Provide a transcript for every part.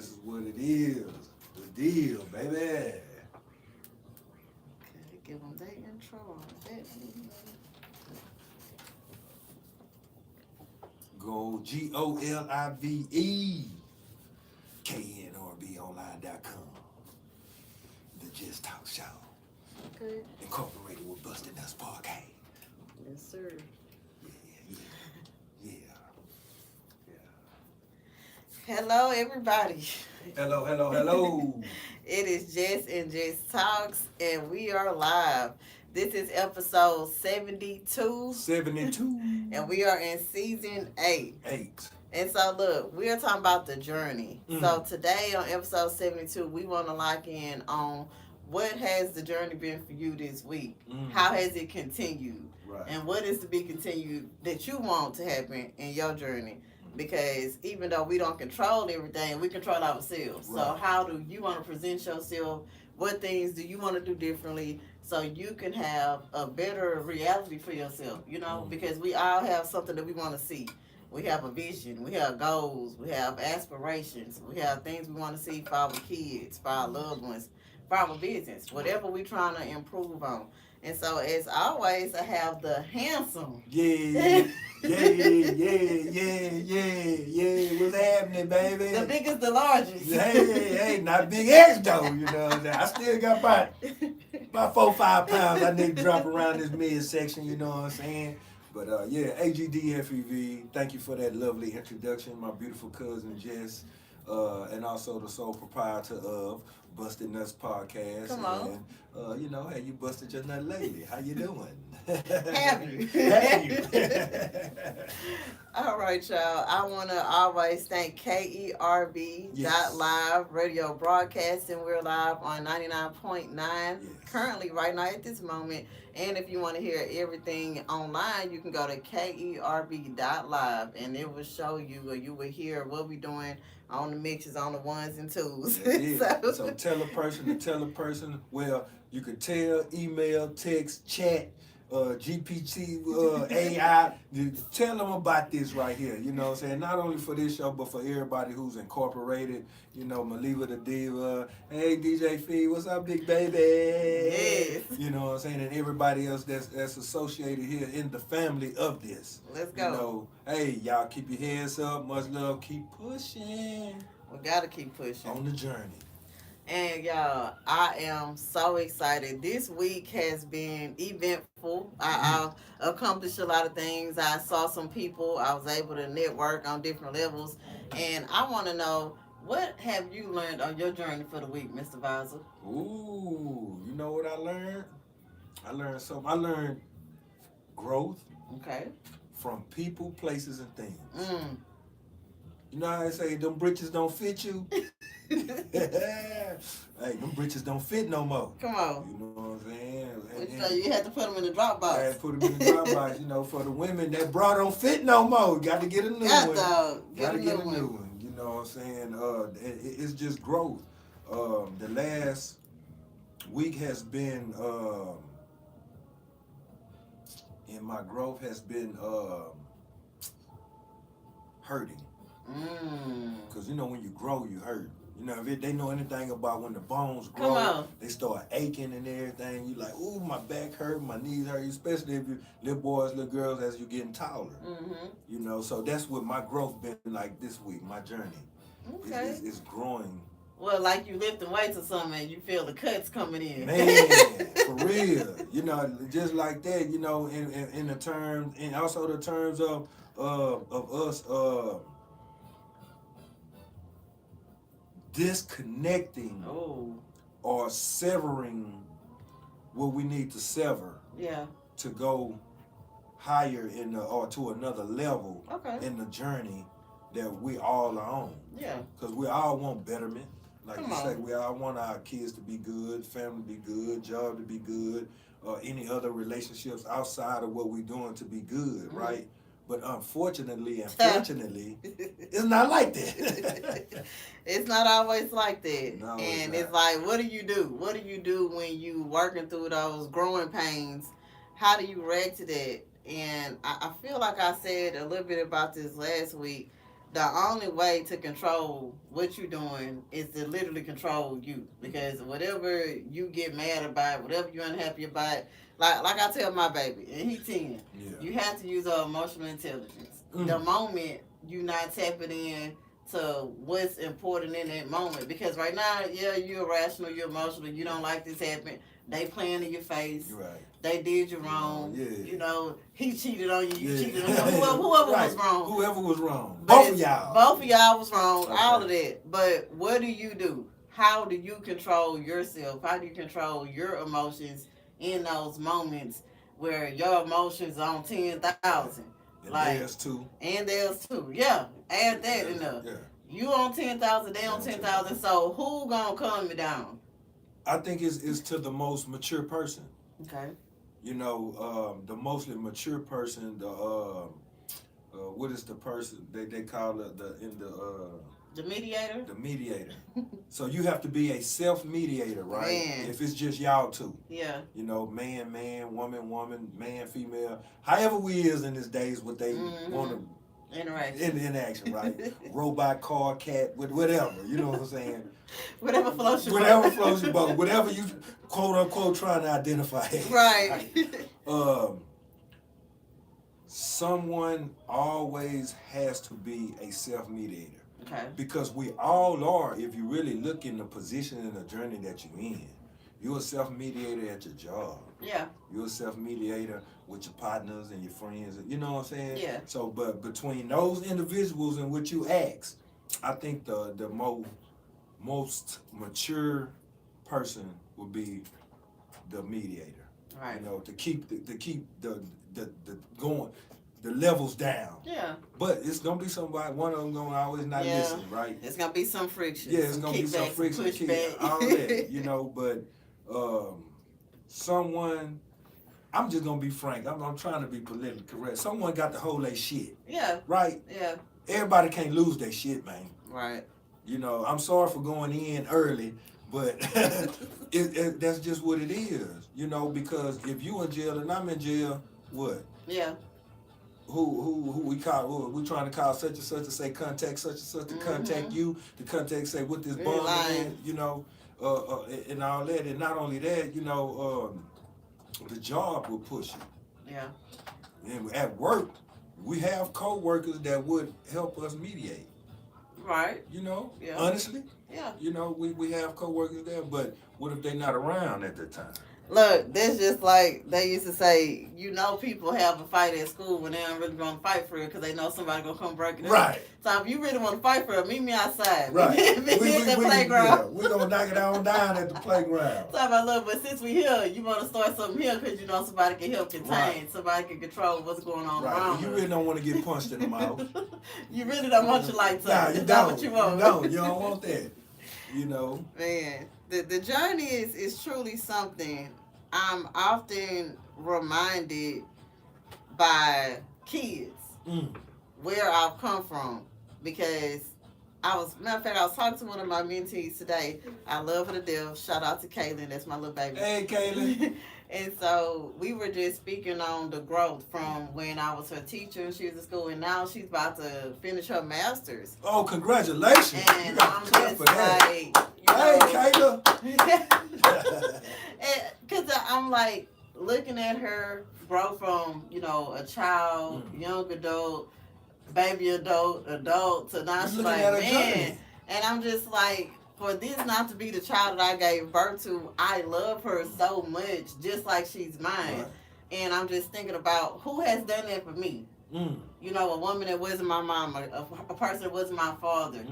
this is what it is. The deal, baby. Okay, give them their intro on that. Go GOLIVE. KERB.Online.com. The Jess Talk Show. Okay. Incorporated with Busted Nuts Podcast. Yes, sir. Yeah. Hello, everybody. Hello. It is Jess and Jess Talks, and we are live. This is episode 72. 72. And we are in season 8. 8. And so, look, we are talking about the journey. So, today on episode 72, we want to lock in on what has the journey been for you this week? How has it continued? Right. And what is to be continued that you want to happen in your journey? Because even though we don't control everything, we control ourselves. Right. So, how do you want to present yourself? What things do you want to do differently so you can have a better reality for yourself? You know, because we all have something that we want to see. We have a vision, we have goals, we have aspirations, we have things we want to see for our kids, for our loved ones, for our business, whatever we're trying to improve on. And so, as always, I have the handsome. Yeah. What's happening, baby? The biggest, the largest. Hey, not Big X though, you know what I'm saying? I still got about 4-5 pounds I need to drop around this midsection, you know what I'm saying? But AGDFEV, thank you for that lovely introduction, my beautiful cousin Jess, and also the sole proprietor of Busted Nuts Podcast. Come on. And, hey, you busted your nut lately. How you doing? Have you? Have you? All right, y'all. I want to always thank KERB.Live radio broadcasting. We're live on 99.9 currently right now at this moment. And if you want to hear everything online, you can go to KERB.Live and it will show you, or you will hear what we're doing on the mixes, on the ones and twos. So tell a person to tell a person. Well, you could tell, email, text, chat, GPT, AI. Tell them about this right here. You know what I'm saying? Not only for this show, but for everybody who's incorporated. You know, Maliva the Diva. Hey, DJ Fee, what's up, big baby? Yes. You know what I'm saying? And everybody else that's associated here in the family of this. Let's go. You know, hey, y'all keep your hands up. Much love. Keep pushing. We got to keep pushing. On the journey. And y'all, I am so excited. This week has been eventful. I accomplished a lot of things. I saw some people. I was able to network on different levels. And I want to know, what have you learned on your journey for the week, Mr. Visor? Ooh, you know what I learned? I learned something. I learned growth. Okay. From people, places, and things. You know how they say, them britches don't fit you? Hey, them britches don't fit no more. Come on. You know what I'm saying? So you had to put them in the drop box. I had to put them in the drop box. You know, for the women, that bra don't fit no more. Got to get a new one. Got to get a new one. You know what I'm saying? It's just growth. The last week has been, and my growth has been hurting. Because, you know, when you grow, you hurt. You know, if they know anything about when the bones grow, they start aching and everything. You like, ooh, my back hurt, my knees hurt, especially if you little boys, little girls, as you're getting taller. You know, so that's what my growth been like this week, my journey. Okay. It's growing. Well, like you lifting weights or something and you feel the cuts coming in. Man, for real. You know, just like that, you know, in the terms, and also the terms of us, disconnecting or severing what we need to sever to go higher or to another level in the journey that we all are on. Yeah. Because we all want betterment. Like you say, we all want our kids to be good, family to be good, job to be good, any other relationships outside of what we're doing to be good, right? But unfortunately and fortunately, it's not like that. It's not always like that. No, and it's like, what do you do? What do you do when you working through those growing pains? How do you react to that? And I feel like I said a little bit about this last week, the only way to control what you're doing is to literally control you. Because whatever you get mad about, whatever you're unhappy about, like I tell my baby, and he 10, you have to use emotional intelligence. The moment you're not tapping in to what's important in that moment. Because right now, you're irrational, you're emotional, you don't like this happening. They playing in your face. Right. They did you wrong. Yeah. He cheated on you. You cheated on him. Whoever right. was wrong. Whoever was wrong. But both of y'all was wrong. Okay. All of that. But what do you do? How do you control yourself? How do you control your emotions in those moments where your emotions are on 10,000? And theirs too. And theirs too. Yeah. Add that in there. Yeah. You on 10,000, they on 10,000. So who gonna calm me down? I think it's to the most mature person. Okay. The mostly mature person, what is the person they call it the mediator? The mediator. So you have to be a self-mediator, right? Man. If it's just y'all two. Yeah. Man, woman, man, female. However we is in these days, what they want to interaction, right? Robot, car, cat, whatever. You know what I'm saying? Whatever floats your boat. Whatever floats your boat. Whatever you quote unquote trying to identify. Right. Someone always has to be a self-mediator. Okay. Because we all are, if you really look in the position and the journey that you're in. You're a self-mediator at your job. Yeah. You're a self-mediator with your partners and your friends. You know what I'm saying? Yeah. So, but between those individuals and what you ask, I think the most mature person would be the mediator. Right. To keep the going, the levels down. Yeah. But it's gonna be somebody. One of them gonna always not listen, right? It's gonna be some friction. Yeah, it's gonna be some friction. All that, but someone. I'm just gonna be frank. I'm trying to be politically correct. Someone got to hold their shit. Yeah. Right. Yeah. Everybody can't lose their shit, man. Right. I'm sorry for going in early, but that's just what it is. Because if you in jail and I'm in jail, what? Yeah. Who we call? Who we trying to call such and such to say contact such and such to contact you to contact say what this bond is, and all that, and not only that, the job will push you. Yeah. And at work, we have co-workers that would help us mediate. Right. Yeah. Honestly. Yeah. We have co-workers there, but what if they're not around at the time? Look, that's just like they used to say, people have a fight at school when they don't really want to fight for it because they know somebody going to come break it up. Right. So if you really want to fight for it, meet me outside. Right. Meet me at the playground. Yeah, we're going to knock it on down at the playground. So look, but since we here, you want to start something here because somebody can help contain. Right. Somebody can control what's going on around You really don't want to get punched in the mouth. You really don't want your lights up. You don't. Not what you want. You don't want that. Man, the journey is truly something. I'm often reminded by kids where I've come from because matter of fact, I was talking to one of my mentees today. I love her to death. Shout out to Kaylin, that's my little baby. Hey, Kaylin. And so we were just speaking on the growth from when I was her teacher and she was in school, and now she's about to finish her master's. Oh, congratulations! And I'm just hey, Kayla. Because I'm like looking at her grow from a child, young adult, baby adult to now she's like, man. And I'm just like, for this not to be the child that I gave birth to, I love her so much, just like she's mine. Right. And I'm just thinking about who has done that for me. A woman that wasn't my mama, a person that wasn't my father,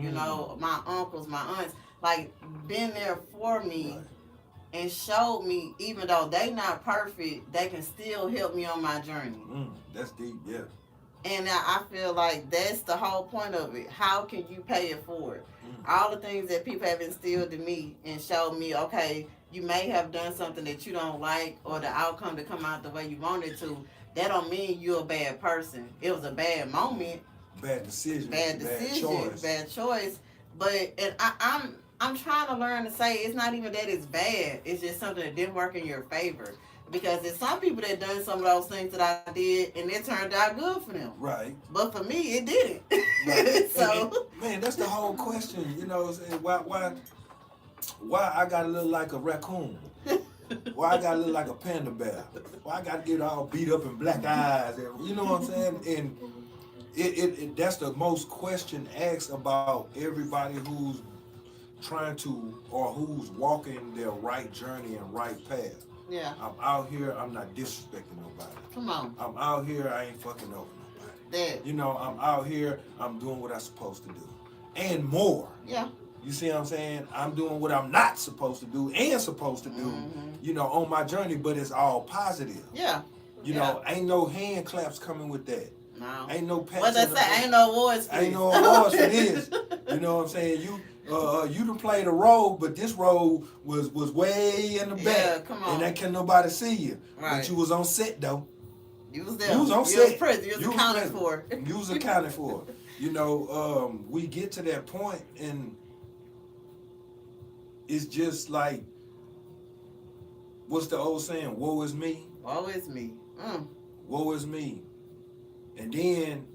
my uncles, my aunts, like been there for me. Right. And showed me, even though they not perfect, they can still help me on my journey. That's deep, yeah. And I feel like that's the whole point of it. How can you pay it forward? All the things that people have instilled in me and showed me, okay, you may have done something that you don't like or the outcome to come out the way you wanted to. That don't mean you're a bad person. It was a bad moment. Bad decision. Bad choice. But I'm trying to learn to say it's not even that it's bad. It's just something that didn't work in your favor. Because there's some people that done some of those things that I did, and it turned out good for them. Right. But for me, it didn't. Right. So, man, that's the whole question. You know, why I gotta look like a raccoon? Why I gotta look like a panda bear? Why I gotta get all beat up and black eyes? You know what I'm saying? And that's the most question asked about everybody who's trying to or who's walking their right journey and right path. Yeah. I'm out here, I'm not disrespecting nobody. Come on. I'm out here, I ain't fucking over nobody. That. You know, I'm out here, I'm doing what I'm supposed to do. And more. Yeah. You see what I'm saying? I'm doing what I'm not supposed to do and supposed to do, you know, on my journey, but it's all positive. Yeah. You know, ain't no hand claps coming with that. No. Ain't no pats. What they say, ain't no awards for this. Ain't no awards for this. You know what I'm saying? You done played a role, but this role was way in the back. Yeah, come on. And that can't nobody see you. Right. But you was on set, though. You was there. You was on set. You was present. You was accounted for. You was accounted for. You know, we get to that point, and it's just like, what's the old saying? Woe is me. Woe is me. Woe is me. And then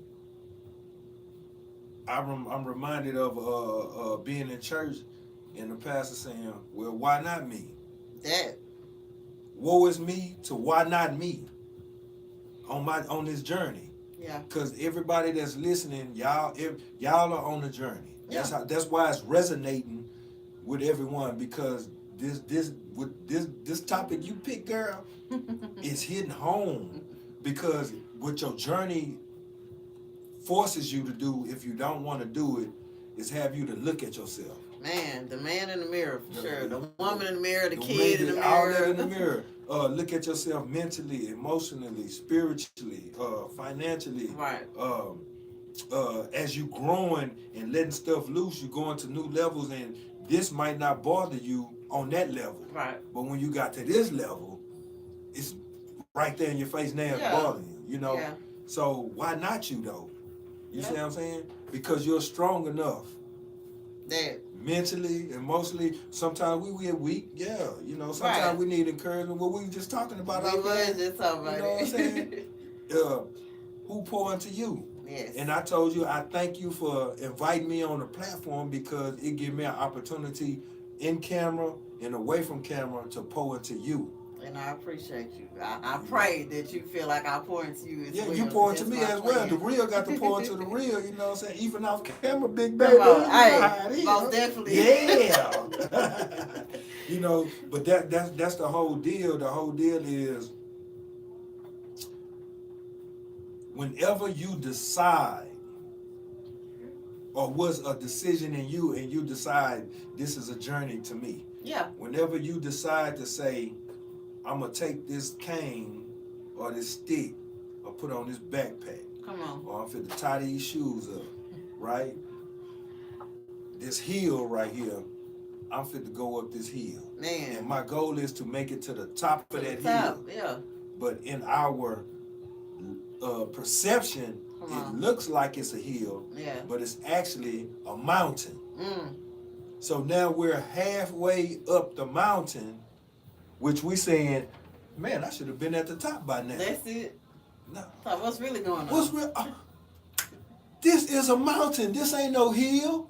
I'm reminded of being in church and the pastor saying, well, why not me? That. Woe is me to why not me on this journey. Yeah. Because everybody that's listening, y'all are on the journey. Yeah. That's why it's resonating with everyone, because this topic you pick, girl, is hitting home. Because what your journey forces you to do, if you don't want to do it, is have you to look at yourself. Man, the man in the mirror, for sure. The woman in the mirror, the kid in the mirror. All that in the mirror. Look at yourself mentally, emotionally, spiritually, financially. Right. As you growing and letting stuff loose, you're going to new levels, and this might not bother you on that level. Right. But when you got to this level, it's right there in your face now, it's bothering you, you know? Yeah. So why not you, though? You see what I'm saying? Because you're strong enough. That. Mentally, emotionally, sometimes we get weak, you know, sometimes we need encouragement. What we were just talking about we was just talking about you know what I'm saying? Who pour into you? Yes. And I told you, I thank you for inviting me on the platform, because it gave me an opportunity in camera and away from camera to pour into you. And I appreciate you. I pray that you feel like I pour into you as well. Yeah, you pour into me as well. The real got to pour into the real, you know what I'm saying? Even off camera, big baby. Hey, most definitely. Yeah. You know, but that's the whole deal. The whole deal is, whenever you decide, or was a decision in you, and you decide this is a journey to me. Yeah. Whenever you decide to say, I'm going to take this cane or this stick or put on this backpack. Come on. Or I'm finna tie these shoes up, right? This hill right here, I'm finna go up this hill. Man. And my goal is to make it to the top of that hill. Yeah. But in our perception, it looks like it's a hill, but it's actually a mountain. So now we're halfway up the mountain, which we saying, man, I should have been at the top by now. That's it. No. So what's really going on? This is a mountain. This ain't no hill.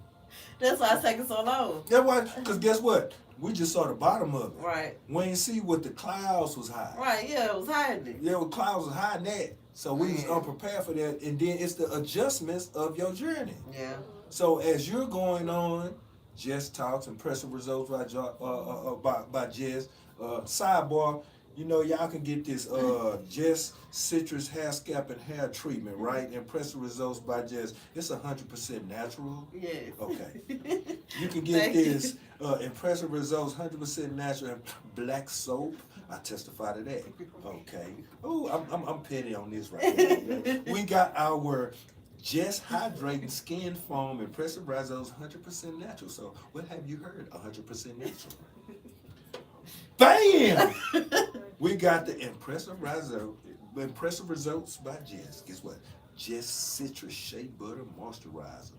That's why it's taking so long. That's why, because guess what? We just saw the bottom of it. Right. We ain't see what the clouds was hiding. Right, yeah, it was hiding. Yeah, the clouds was hiding that. So we was unprepared for that. And then it's the adjustments of your journey. Yeah. So as you're going on, Jess Talks, Impressive Results by Jess. Sidebar, you know, y'all can get this Jess Citrus Hair Scalp and Hair Treatment, right? Impressive Results by Jess. It's 100% natural. Yes. Okay. You can get this Impressive Results 100% natural and black soap. I testify to that. Okay. Oh, I'm petty on this right now. We got our Jess Hydrating Skin Foam Impressive Results 100% natural. So what have you heard? 100% natural. Bam! We got the Impressive Results by Jess. Guess what? Jess Citrus Shea Butter Moisturizer.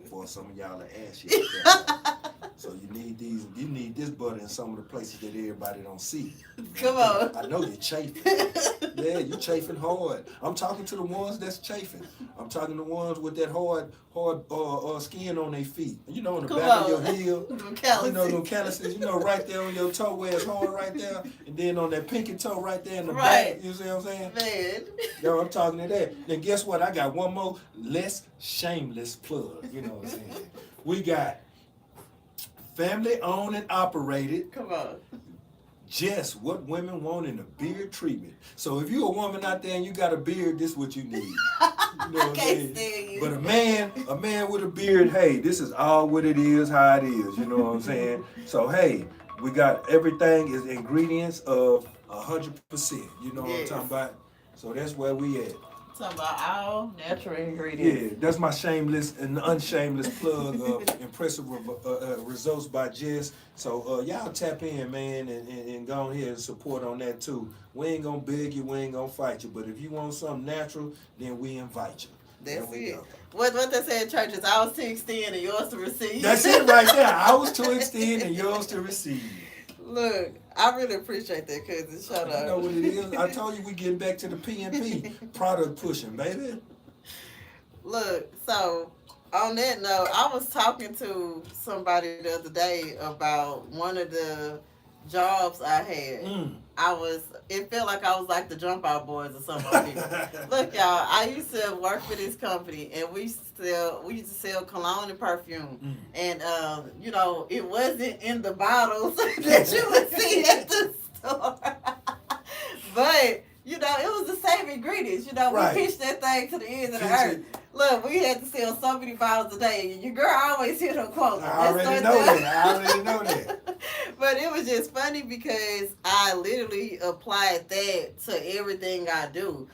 For some of y'all to ask you. So you need this butter in some of the places that everybody don't see. Come on. I know you're chafing. Yeah, you chafing hard. I'm talking to the ones that's chafing. I'm talking to the ones with that hard skin on their feet. You know, on the back of your heel. You know, them calluses, right there on your toe where it's hard right there. And then on that pinky toe right there in the back. You see what I'm saying? Man. Yo, I'm talking to that. Then guess what? I got one more less shameless plug. You know what I'm saying? We got family owned and operated. Come on. Jess, what women want in a beard treatment. So if you're a woman out there and you got a beard, this is what you need. You know what I'm saying? But a man with a beard, hey, this is all what it is, how it is. You know what I'm saying? So hey, we got everything is ingredients of 100%. You know what I'm talking about? So that's where we at. Talking about all natural ingredients. Yeah, that's my shameless and unshameless plug of impressive results by Jess. So y'all tap in, man, and go ahead and support on that too. We ain't gonna beg you, we ain't gonna fight you, but if you want something natural, then we invite you. That's it. What they say in church is ours to extend and yours to receive. That's it right there. Ours to extend and yours to receive. Look, I really appreciate that, cousin. Shout out. You know what it is? I told you we getting back to the P&P product pushing, baby. Look, so on that note, I was talking to somebody the other day about one of the jobs I had. It felt like I was like the Jump Out Boys or something. Look, y'all, I used to work for this company, and we used to sell cologne and perfume. And it wasn't in the bottles that you would see at the store. But it was the same ingredients. We pitched that thing to the ends of the earth. Look, we had to sell so many bottles a day. Your girl always hit her quota. I already know that. But it was just funny because I literally applied that to everything I do.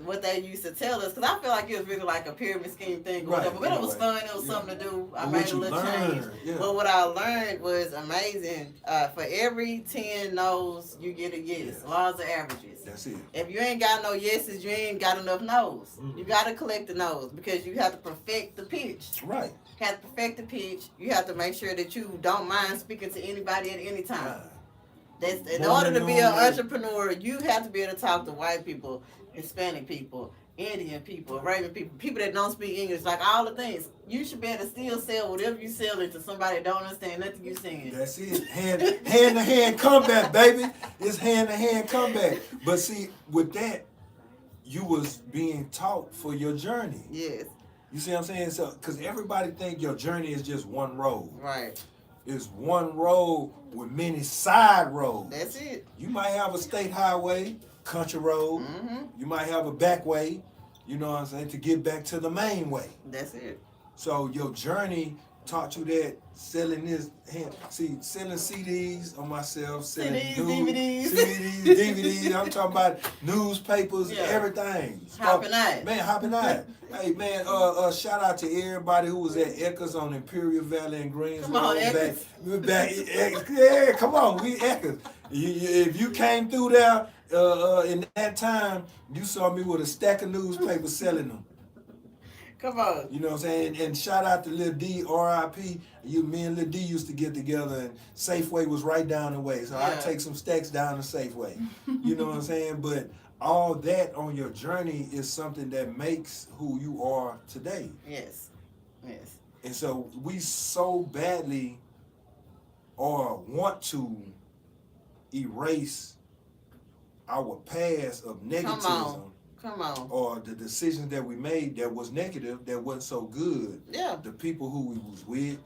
What they used to tell us, because I feel like it was really like a pyramid scheme thing or whatever. But it was fun. It was something to do. I made a little change. Yeah. But what I learned was amazing. For every 10 no's, you get a yes. Laws of averages. That's it. If you ain't got no yeses, you ain't got enough no's. You got to collect the no's because you have to perfect the pitch. Right. You have to perfect the pitch. You have to make sure that you don't mind speaking to anybody at any time. In order to be an entrepreneur, you have to be able to talk to white people, Hispanic people, Indian people, Arabian people, people that don't speak English, like all the things. You should be able to still sell whatever you sell it to somebody that don't understand nothing you're saying. That's it. Hand-to-hand combat, baby. It's hand-to-hand combat. But see, with that, you was being taught for your journey. Yes. You see what I'm saying? So, because everybody think your journey is just one road. Right. It's one road with many side roads. That's it. You might have a state highway, country road. You might have a back way, you know what I'm saying, to get back to the main way. That's it. So your journey taught you that selling CDs on myself, selling DVDs. I'm talking about newspapers, everything. Hopping out. Man, hopping out. Hey man, shout out to everybody who was at Eckers on Imperial Valley and Greensboro. Come on, Eckers. Yeah, come on, we Eckers. If you came through there in that time, you saw me with a stack of newspapers selling them. Come on. You know what I'm saying? And shout out to Lil D, R.I.P. Me and Lil D used to get together, and Safeway was right down the way. So I'd take some stacks down to Safeway. You know what I'm saying? But all that on your journey is something that makes who you are today. Yes. Yes. And so we so badly want to erase our past of negativism. Come on. Or the decisions that we made that was negative, that wasn't so good. Yeah. The people who we was with,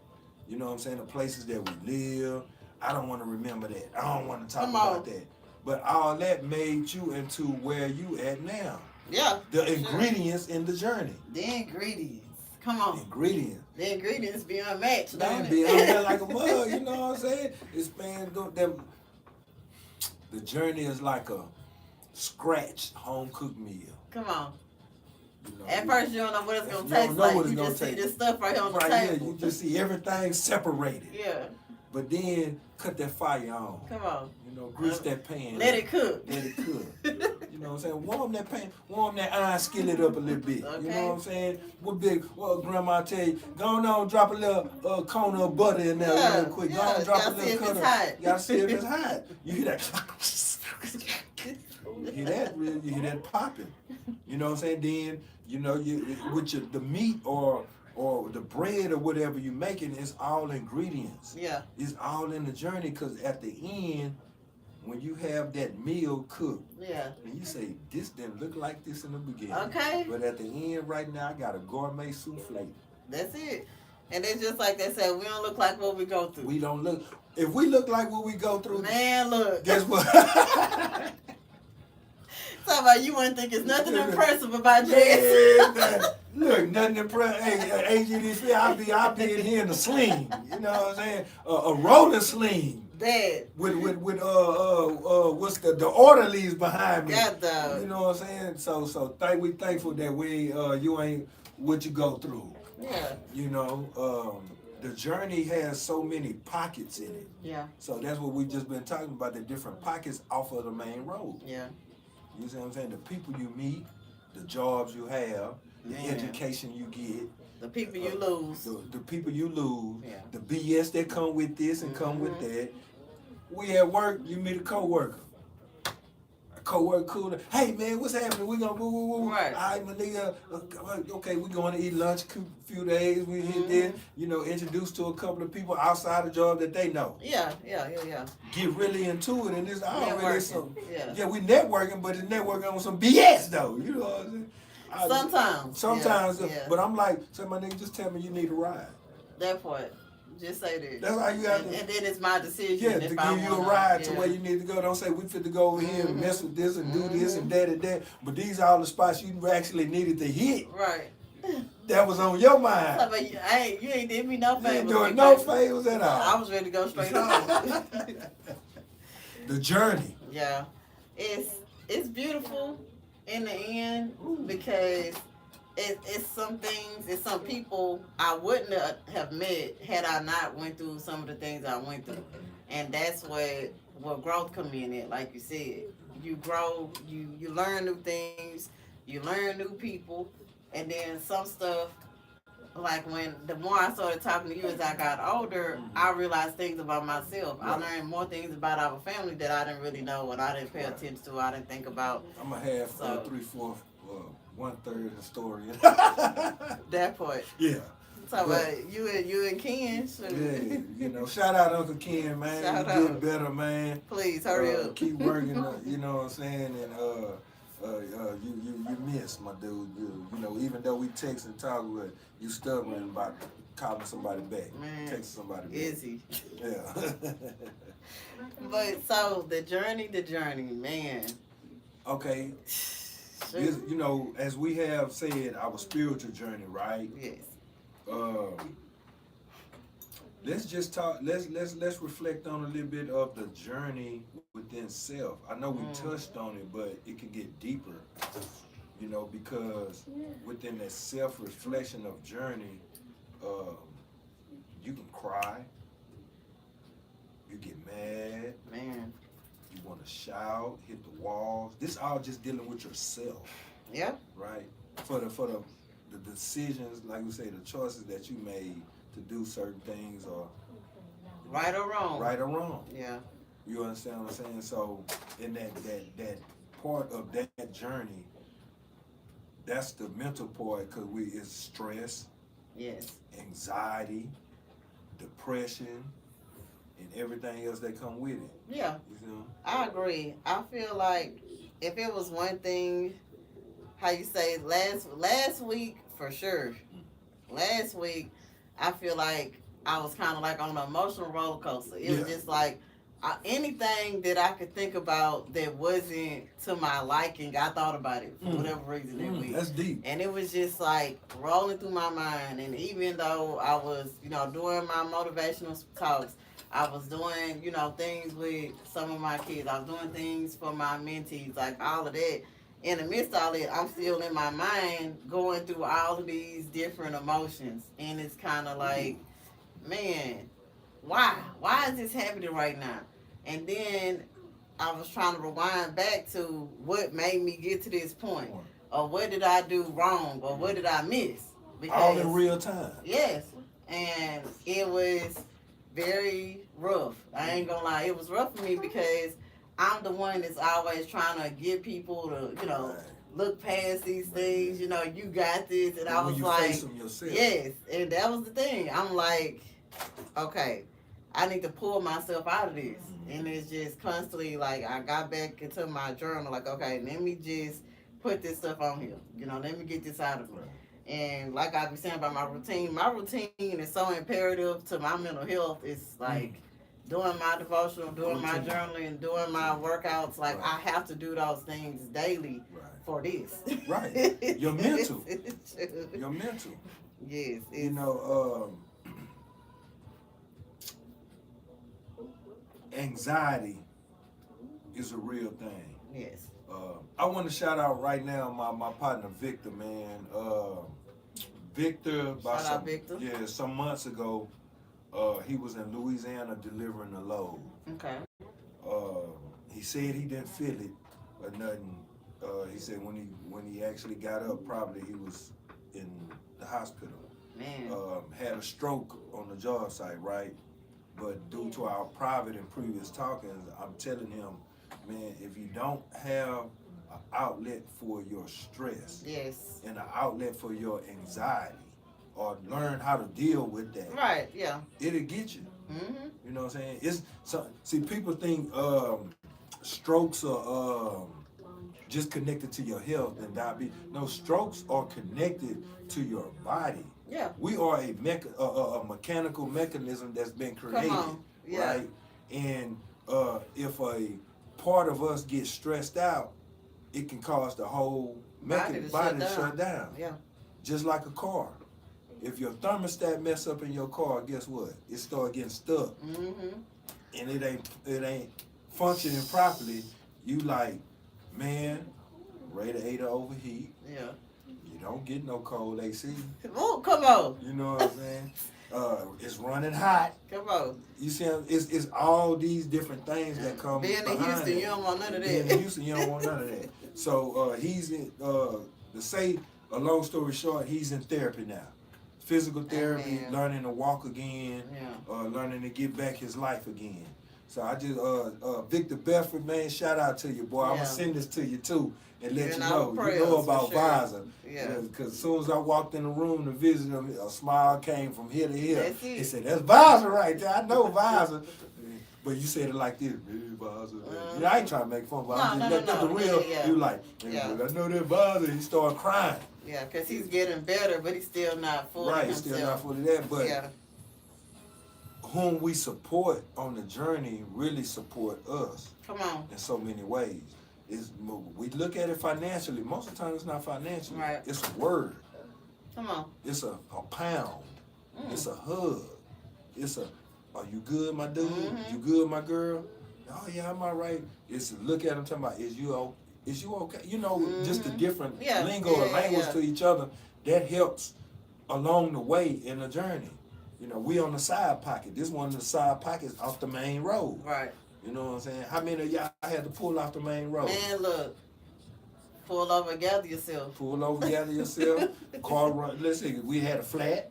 you know what I'm saying, the places that we live. I don't want to remember that. I don't want to talk about that. But all that made you into where you at now. Yeah. The ingredients in the journey. The ingredients. Come on. Ingredients. The ingredients be unmatched, don't it? Be unmatched like a mug, you know what I'm saying? It's man, the journey is like a scratched home cooked meal. Come on. You know, at first you don't know what it's gonna taste like. You just see this stuff right here on the table. Here, you just see everything separated. Yeah. But then cut that fire on. Come on. You know, grease that pan. Let it cook. Let it cook. You know what I'm saying? Warm that iron skillet up a little bit. Okay. You know what I'm saying? What grandma tell you, go on, drop a little cone of butter in there real quick. Go on, drop a little cut. You gotta see if it's hot. You hear that? You hear that? You hear that popping. You know what I'm saying? Then, with the meat or the bread or whatever you're making, it's all ingredients. Yeah. It's all in the journey, because at the end, when you have that meal cooked, and you say, this didn't look like this in the beginning. Okay. But at the end right now, I got a gourmet souffle. That's it. And it's just like they said, we don't look like what we go through. We don't look. If we look like what we go through, man, look. Guess what? Talking about you wouldn't think it's nothing impressive about Jess. Look, nothing impressive. Hey, AGDC, I'll be in here in a sling. You know what I'm saying? A rolling sling. That. With what's the orderlies behind me. That though. You know what I'm saying? So we thankful that you ain't what you go through. Yeah. The journey has so many pockets in it. Yeah. So that's what we've just been talking about, the different pockets off of the main road. Yeah. You see what I'm saying? The people you meet, the jobs you have, the education you get. The people you lose. The people you lose. Yeah. The BS that come with this and come with that. We at work, you meet a coworker. A coworker cool. Hey man, what's happening? We gonna woo. Right. All right, my nigga. Okay, we going to eat lunch a few days. We hit there, introduced to a couple of people outside the job that they know. Yeah. Get really into it, and it's already some. Yeah, we networking, but it's networking on some BS though. You know what I'm saying? Sometimes. Yeah. But I'm like, say my nigga, just tell me you need a ride. That part. Just say that. That's how you have to. And then it's my decision. Yeah, to give you a ride to where you need to go. Don't say we fit to go over here and mess with this and do this and that and that. But these are all the spots you actually needed to hit. Right. That was on your mind. You ain't did me no favors. You ain't doing no favors at all. I was ready to go straight home. The journey. Yeah. It's beautiful in the end because it's some things, it's some people I wouldn't have met had I not went through some of the things I went through. And that's where growth come in at, like you said. You grow, you learn new things, you learn new people, and then some stuff, like the more I started talking to you as I got older, I realized things about myself. Right. I learned more things about our family that I didn't really know and I didn't pay attention to, I didn't think about. I'm a half, 3/4, 1/3 historian. That part. Yeah. So you and Ken. Yeah, shout out Uncle Ken, man. Shout out. Get better, man. Please hurry up. Keep working. You know what I'm saying, and you miss my dude. Even though we text and talk, you stubborn about calling somebody back, texting somebody back. Is he? Yeah. But so the journey, man. Okay. This, as we have said, our spiritual journey, right? Yes. Let's just talk. Let's reflect on a little bit of the journey within self. I know we touched on it, but it could get deeper. Because within that self-reflection of journey, you can cry. You get mad. Man. You want to shout, hit the walls. This all just dealing with yourself. Yeah. Right? For the decisions, like we say, the choices that you made to do certain things, or right or wrong. Right or wrong. Yeah. You understand what I'm saying? So in that part of that journey, that's the mental part, because it's stress, yes, anxiety, depression, and everything else that come with it. Yeah. I agree. I feel like if it was one thing, how you say, last week, for sure. Last week, I feel like I was kind of like on an emotional roller coaster. It was just like anything that I could think about that wasn't to my liking, I thought about it for whatever reason that week. That's deep. And it was just like rolling through my mind. And even though I was, doing my motivational talks, I was doing, things with some of my kids. I was doing things for my mentees, like all of that. In the midst of all that, I'm still in my mind going through all of these different emotions. And it's kind of like, man, why? Why is this happening right now? And then I was trying to rewind back to what made me get to this point, or what did I do wrong, or what did I miss? Because, all in real time. Yes, and it was very rough. I ain't gonna lie, it was rough for me because I'm the one that's always trying to get people to, look past these things. You got this, and I was you like, face them yourself. Yes, and that was the thing. I'm like, okay, I need to pull myself out of this. And it's just constantly like I got back into my journal, like, okay, let me just put this stuff on here. Let me get this out of me. And like I was saying about my routine is so imperative to my mental health. It's like doing my devotional, doing my journaling, doing my workouts. Like I have to do those things daily for this. Right. Your mental. Your mental. Yes. Anxiety is a real thing. Yes. I want to shout out right now my partner Victor, man. Victor, shout out Victor. Yeah, some months ago, he was in Louisiana delivering a load. Okay. He said he didn't feel it or nothing. He said when he actually got up, probably he was in the hospital. Man. Had a stroke on the job site, right? But due to our private and previous talkings, I'm telling him, man, if you don't have an outlet for your stress, yes, and an outlet for your anxiety, or learn how to deal with that, right? Yeah, it'll get you. Mm-hmm. You know what I'm saying? It's see, people think strokes are just connected to your health and diabetes. No, strokes are connected to your body. Yeah. We are a mechanical mechanism that's been created, right? And if a part of us gets stressed out, it can cause the whole body to shut down. Yeah. Just like a car. If your thermostat mess up in your car, guess what? It start getting stuck. Mm-hmm. And it ain't functioning properly. You like, man, radiator overheat. Yeah. You don't get no cold AC. Oh, come on. You know what I'm saying? It's running hot. Come on. You see, it's all these different things that come being in Houston, you don't want none of that. Being in Houston, you don't want none of that. So he's in, to say a long story short, he's in therapy now. Physical therapy, learning to walk again, learning to get back his life again. So I just, Victor Bedford, man, shout out to you, boy. I'm going to send this to you, too, and let you know. You know about Visor. Yeah. Because as soon as I walked in the room to visit him, a smile came from here to here. He said, that's Visor right there. I know Visor. But you said it like this, Visor. I ain't trying to make fun, but I'm just letting the real. You like, I know that Visor. He started crying. Yeah, because he's getting better, but he's still not fully himself. Right, still not fully that. But whom we support on the journey really support us. Come on. In so many ways. We look at it financially. Most of the time it's not financially. Right. It's a word. Come on. It's a pound. It's a hug. It's a, are you good, my dude? You good, my girl? Oh, yeah, I'm all right. It's a look at them talking about, is you okay? You know, just the different lingo or language to each other, that helps along the way in the journey. You know, we on the side pocket. This one of the side pockets off the main road. Right. You know what I'm saying? How many of y'all had to pull off the main road? Man, look. Pull over, gather yourself. Pull over, gather yourself. Car run. Let's see. We had a flat.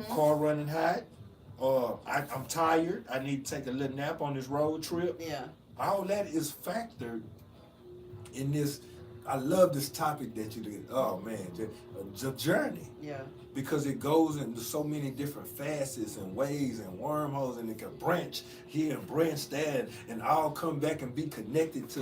Car running hot. I'm tired. I need to take a little nap on this road trip. Yeah. All that is factored in this. I love this topic that you did. Oh, man. The journey. Yeah. Because it goes into so many different facets and ways and wormholes, and it can branch here and branch there, and all come back and be connected to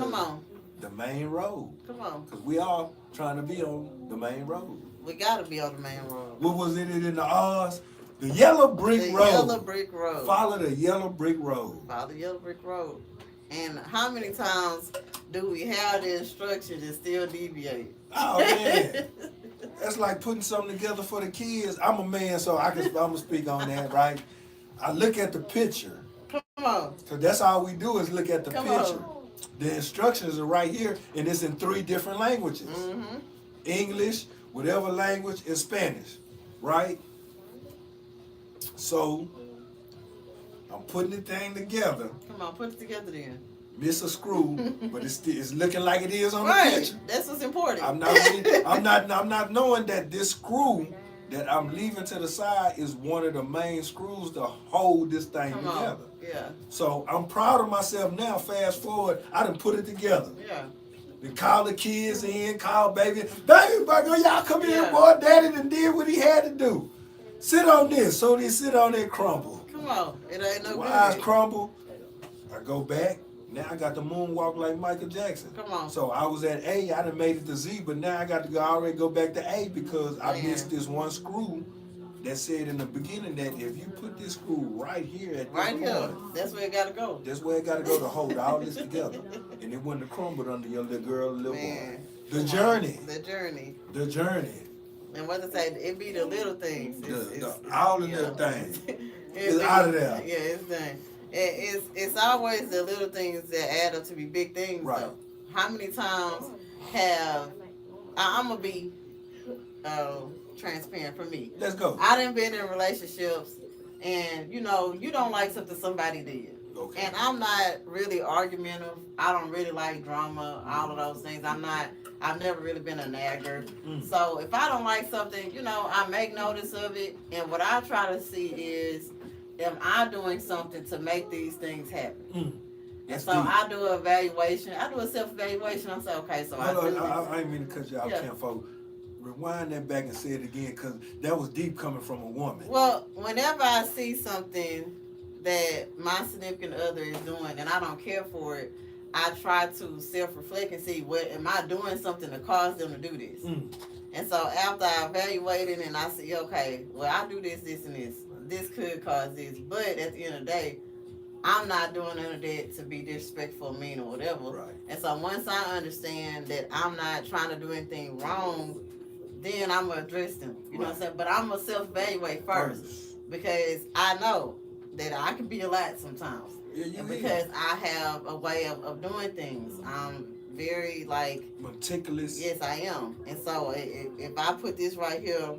the main road. Come on. Because we all trying to be on the main road. We got to be on the main road. What was it in the Oz? The yellow brick road. The yellow brick road. Follow the yellow brick road. Follow the yellow brick road. And how many times do we have the instructions and still deviate? Oh, man. That's like putting something together for the kids. I'm a man, so I'm going to speak on that, right? I look at the picture. Come on. Because that's all we do is look at the Come picture. on. The instructions are right here, and it's in 3 different languages. English, whatever language, and Spanish, right? So, I'm putting the thing together. Come on, put it together then. miss a screw, but it's looking like it is on the picture. That's what's important. I'm not knowing that this screw that I'm leaving to the side is one of the main screws to hold this thing together. Yeah. So I'm proud of myself now. Fast forward, I done put it together. Yeah. Then call the kids in, call baby, burger, y'all come here, boy. Daddy done did what he had to do. Sit on this. So they sit on there, crumble. Come on, it ain't no Wise good. crumble. I go back. Now I got the moonwalk like Michael Jackson. Come on. So I was at A, I done made it to Z, but now I got to already go back to A because I missed this one screw that said in the beginning that if you put this screw right here at this point, that's where it got to go. That's where it got to go to hold all this together. And it wouldn't have crumbled under your little girl, little boy. The journey. And what to say, it be the little things. All the little things. It's out of there. Yeah, it's done. It's always the little things that add up to be big things. Right. Though. How many times I'm going to be transparent for me. Let's go. I done been in relationships and, you don't like something somebody did. Okay. And I'm not really argumentative. I don't really like drama, all of those things. I've never really been a nagger. So if I don't like something, I make notice of it. And what I try to see is, am I doing something to make these things happen? And so deep. I do an evaluation. I do a self-evaluation. I say, okay, so I do this. I didn't mean to cut you out, Ken, folks. Rewind that back and say it again, because that was deep coming from a woman. Well, whenever I see something that my significant other is doing and I don't care for it, I try to self-reflect and see, what am I doing something to cause them to do this? And so after I evaluate it and I see, okay, well, I do this, this, and this. This could cause this. But at the end of the day, I'm not doing none of that to be disrespectful, mean, or whatever. Right. And so once I understand that I'm not trying to do anything wrong, then I'm going to address them. You know what I'm saying? But I'm going to self-evaluate first. Because I know that I can be a lot sometimes. Yeah, because I have a way of doing things. I'm very, meticulous. Yes, I am. And so if I put this right here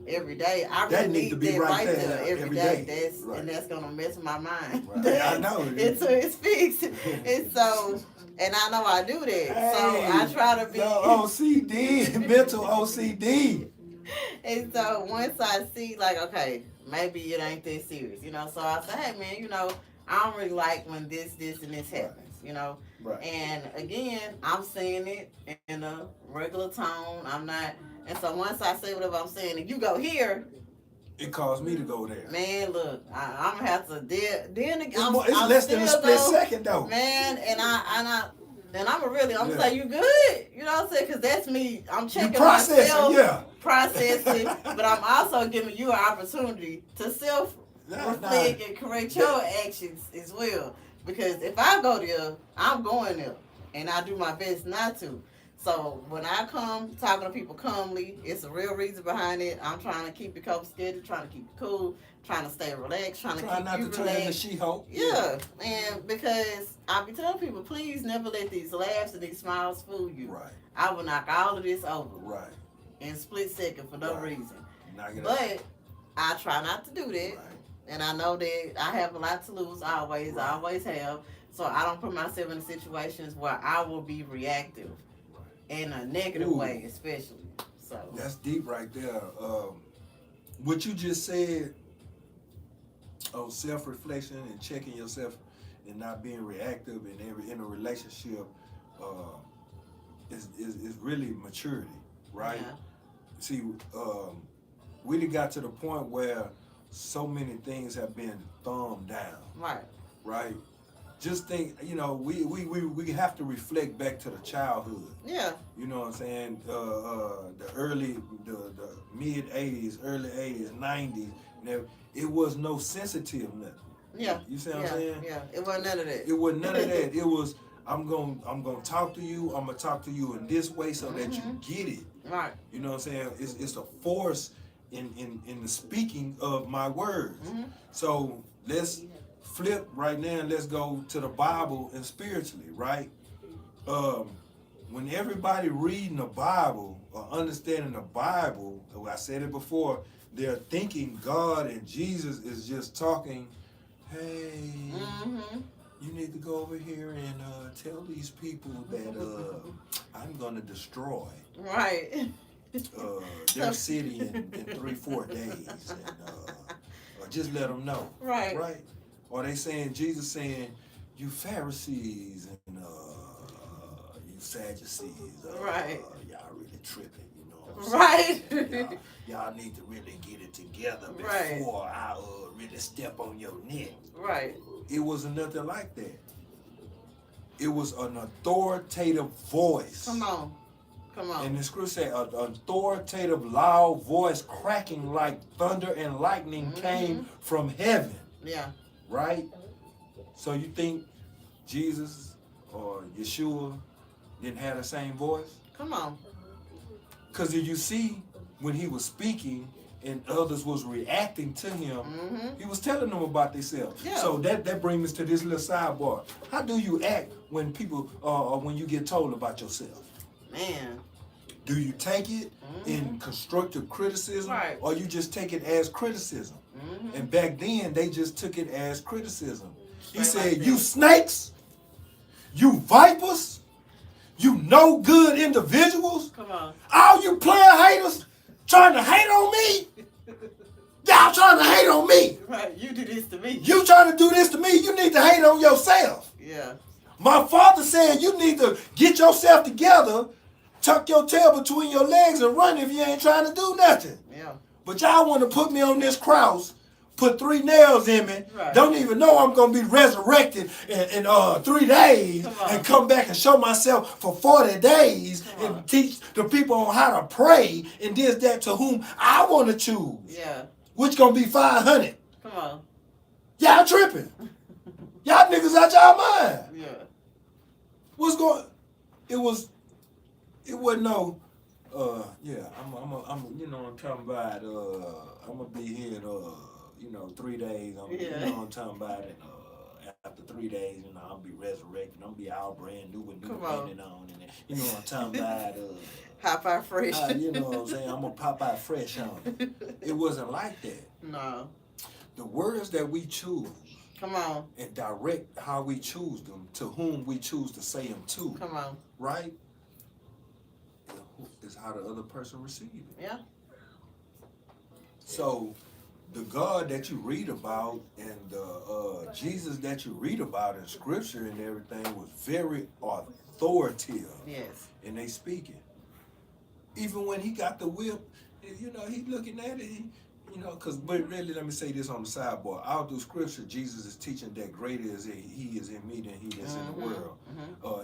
every day, I that really need to be that right there every day. And that's going to mess my mind. Right. I know. Until it's fixed. And so... And I know I do that. Hey, so I try to be... OCD, mental OCD. And so once I see, okay, maybe it ain't that serious, So I say, hey, man, I don't really like when this, and this happens, Right. And again, I'm saying it in a regular tone. I'm not... And so once I say whatever I'm saying, and you go here... It caused me to go there. Man, look, I'm gonna have to it's less than a split second though. Man, and I'm gonna say you good. You know what I'm saying? Because that's me. I'm checking myself, processing, but I'm also giving you an opportunity to self-reflect and correct your actions as well. Because if I go there, I'm going there, and I do my best not to. So when I come talking to people calmly, it's a real reason behind it. I'm trying to keep it copacetic, trying to keep it cool, trying to stay relaxed, trying to keep not you to turn relaxed. into She-Hulk. Yeah, and because I be telling people, please never let these laughs and these smiles fool you. Right. I will knock all of this over. Right. In a split second for no reason. But I try not to do that. Right. And I know that I have a lot to lose always. Right. I always have. So I don't put myself in situations where I will be reactive. In a negative way, especially. So that's deep right there. What you just said on self-reflection and checking yourself and not being reactive in a relationship is really maturity, right? Yeah. See, we done got to the point where so many things have been thumbed down. Right. Just think, we have to reflect back to the childhood. Yeah. You know what I'm saying? The mid 80s, early 80s, 90s. It was no sensitive nothing. Yeah. You see what I'm saying? Yeah. It wasn't none of that. It wasn't none of that. It was, I'm gonna talk to you. I'm gonna talk to you in this way so that you get it. Right. You know what I'm saying? It's a force in the speaking of my words. So let's flip right now and let's go to the Bible and spiritually, right? When everybody reading the Bible or understanding the Bible, I said it before, they're thinking God and Jesus is just talking, hey, you need to go over here and tell these people that I'm going to destroy their city in 3-4 days. And or just let them know. Right. Or they saying, Jesus saying, you Pharisees and you Sadducees. Y'all really tripping, you know what I'm saying? Y'all need to really get it together before I really step on your neck. It wasn't nothing like that. It was an authoritative voice. Come on. And the scripture said, an authoritative, loud voice cracking like thunder and lightning came from heaven. Right? So you think Jesus or Yeshua didn't have the same voice? Come on. Because if you see, when he was speaking and others was reacting to him, he was telling them about themselves. So that brings us to this little sidebar. How do you act when people, when you get told about yourself? Man. Do you take it in constructive criticism, or you just take it as criticism? And back then, they just took it as criticism. He said, you snakes, you vipers, you no good individuals. Come on. All you player haters trying to hate on me. Y'all trying to hate on me. Right, you do this to me. You trying to do this to me, you need to hate on yourself. Yeah. My father said you need to get yourself together, tuck your tail between your legs and run if you ain't trying to do nothing. Yeah. But y'all want to put me on this cross, put 3 nails in me, don't even know I'm going to be resurrected in 3 days and come back and show myself for 40 days and teach the people on how to pray and this, that, to whom I want to choose. Yeah. Which going to be 500. Come on. Y'all tripping. Y'all niggas out y'all mind. Yeah. What's going? It wasn't no. I'm you know I'm talking about. I'm gonna be here in 3 days. You know I'm talking about it. After 3 days, I'll be resurrected. I'm gonna be all brand new with new painting on, and you know what I'm talking about. Popeye fresh. You know what I'm saying? I'm gonna Popeye fresh on it. It wasn't like that. No. The words that we choose. Come on. And direct how we choose them, to whom we choose to say them to. Come on. Right? Is how the other person receives it. Yeah. So, the God that you read about and the Jesus that you read about in Scripture and everything was very authoritative. Yes. And they speaking. Even when he got the whip, he looking at it, but really, let me say this on the sidebar. All through Scripture, Jesus is teaching that greater is he is in me than he is in the world.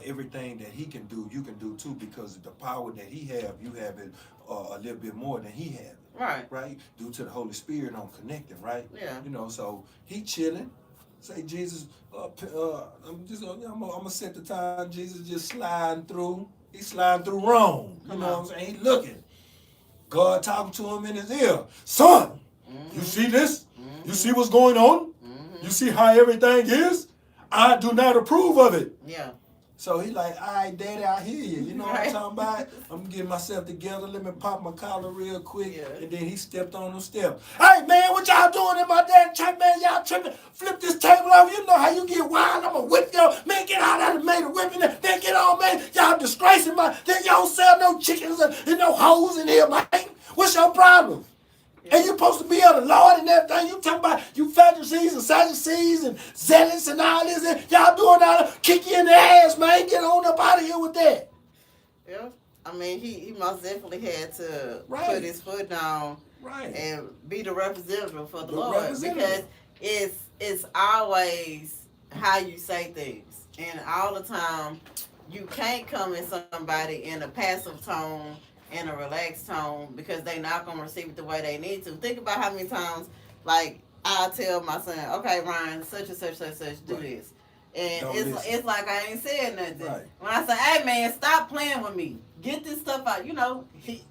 Everything that he can do, you can do too, because the power that he have, you have it a little bit more than he have. Right? Due to the Holy Spirit on connecting, right? Yeah. So he chilling. Say, Jesus, I'm gonna set the time. Jesus just sliding through. He sliding through Rome. You know what I'm saying? He looking. God talking to him in his ear. Son, you see this? You see what's going on? You see how everything is? I do not approve of it. Yeah. So he like, all right, Daddy, I hear you. You know what I'm talking about? I'm getting myself together. Let me pop my collar real quick. Yeah. And then he stepped on them steps. Hey, man, what y'all doing in my damn church, man? Y'all tripping. Flip this table over. You know how you get wild. I'm going to whip y'all. Man, get out of there, man. The whipping. Then get on, man. Y'all disgracing my. Then y'all don't sell no chickens and no hoes in here, man. What's your problem? And you supposed to be of the Lord and everything. You talking about you Pharisees and Sadducees and zealots and all this. And y'all doing all that. Kick you in the ass, man. Get on up out of here with that. Yeah. I mean, he most definitely had to put his foot down and be the representative for the Lord. Because it's always how you say things. And all the time, you can't come at somebody in a passive tone, in a relaxed tone, because they not going to receive it the way they need to. Think about how many times, like, I tell my son, okay, Ryan, such and such, do this. And it's like I ain't saying nothing. Right. When I say, hey, man, stop playing with me. Get this stuff out.